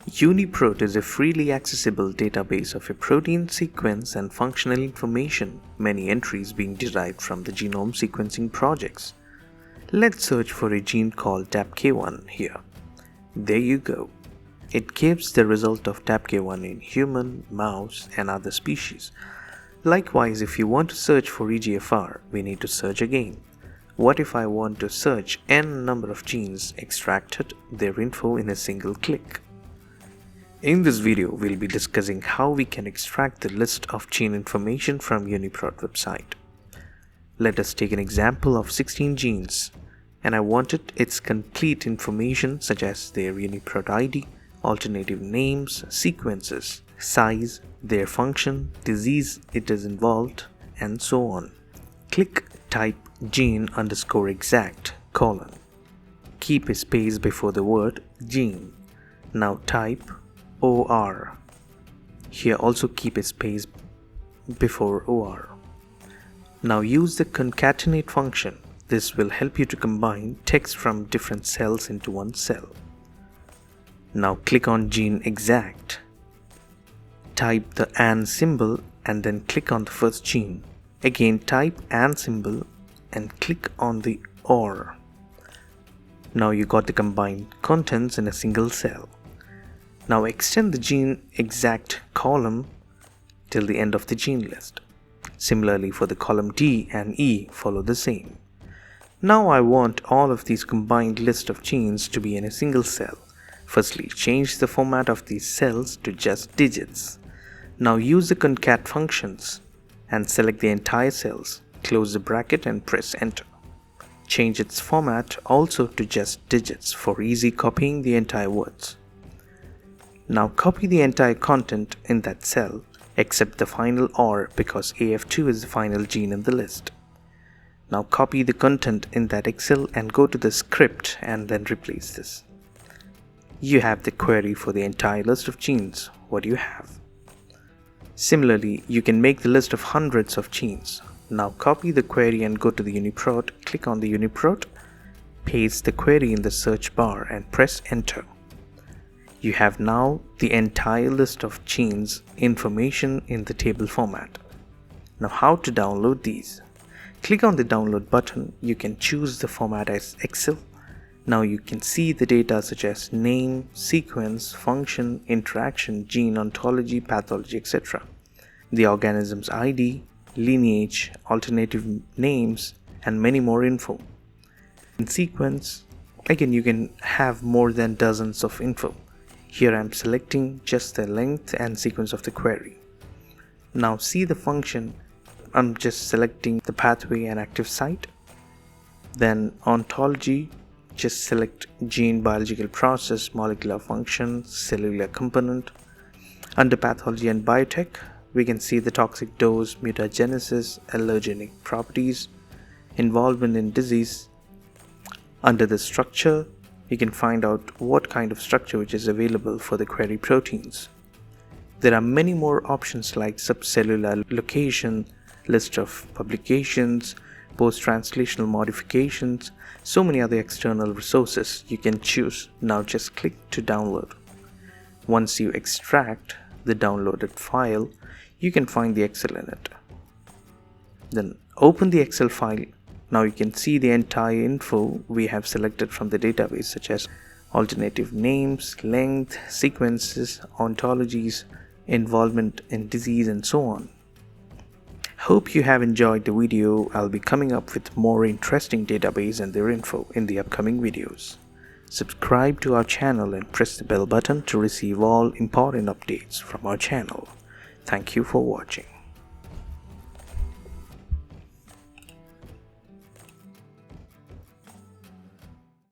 Uniprot is a freely accessible database of a protein sequence and functional information, many entries being derived from the genome sequencing projects. Let's search for a gene called TAPK1 here. There you go. It gives the result of TAPK1 in human, mouse, and other species. Likewise, if you want to search for EGFR, we need to search again. What if I want to search n number of genes extracted, their info in a single click? In this video, we'll be discussing how we can extract the list of gene information from Uniprot website. Let us take an example of 16 genes, and I wanted its complete information such as their Uniprot ID, alternative names, sequences, size, their function, disease it is involved, and so on. Click type gene_exact: keep a space before the word gene. Now type OR. Here also keep a space before OR. Now use the concatenate function. This will help you to combine text from different cells into one cell. Now click on gene exact. Type the AND symbol and then click on the first gene. Again type AND symbol and click on the OR. Now you got the combined contents in a single cell. Now extend the gene exact column till the end of the gene list. Similarly for the column D and E, follow the same. Now I want all of these combined list of genes to be in a single cell. Firstly, change the format of these cells to just digits. Now use the concat functions and select the entire cells. Close the bracket and press enter. Change its format also to just digits for easy copying the entire words. Now copy the entire content in that cell except the final OR because AF2 is the final gene in the list. Now copy the content in that Excel and go to the script and then replace this. You have the query for the entire list of genes. What do you have? Similarly, you can make the list of hundreds of genes. Now copy the query and go to the Uniprot, click on the Uniprot, paste the query in the search bar and press enter. You have now the entire list of genes information in the table format. Now how to download these? Click on the download button. You can choose the format as Excel. Now you can see the data such as name, sequence, function, interaction, gene ontology, pathology, etc. The organism's ID, lineage, alternative names, and many more info. In sequence, again you can have more than dozens of info. Here I am selecting just the length and sequence of the query. Now see the function. I'm just selecting the pathway and active site. Then ontology, just select gene, biological process, molecular function, cellular component. Under pathology and biotech, we can see the toxic dose, mutagenesis, allergenic properties, involvement in disease. Under the structure, you can find out what kind of structure which is available for the query proteins. There are many more options like subcellular location, list of publications, post-translational modifications, so many other external resources you can choose. Now just click to download. Once you extract the downloaded file, you can find the Excel in it. Then open the Excel file. Now you can see the entire info we have selected from the database such as alternative names, length, sequences, ontologies, involvement in disease, and so on. Hope you have enjoyed the video. I'll be coming up with more interesting database and their info in the upcoming videos. Subscribe to our channel and press the bell button to receive all important updates from our channel. Thank you for watching.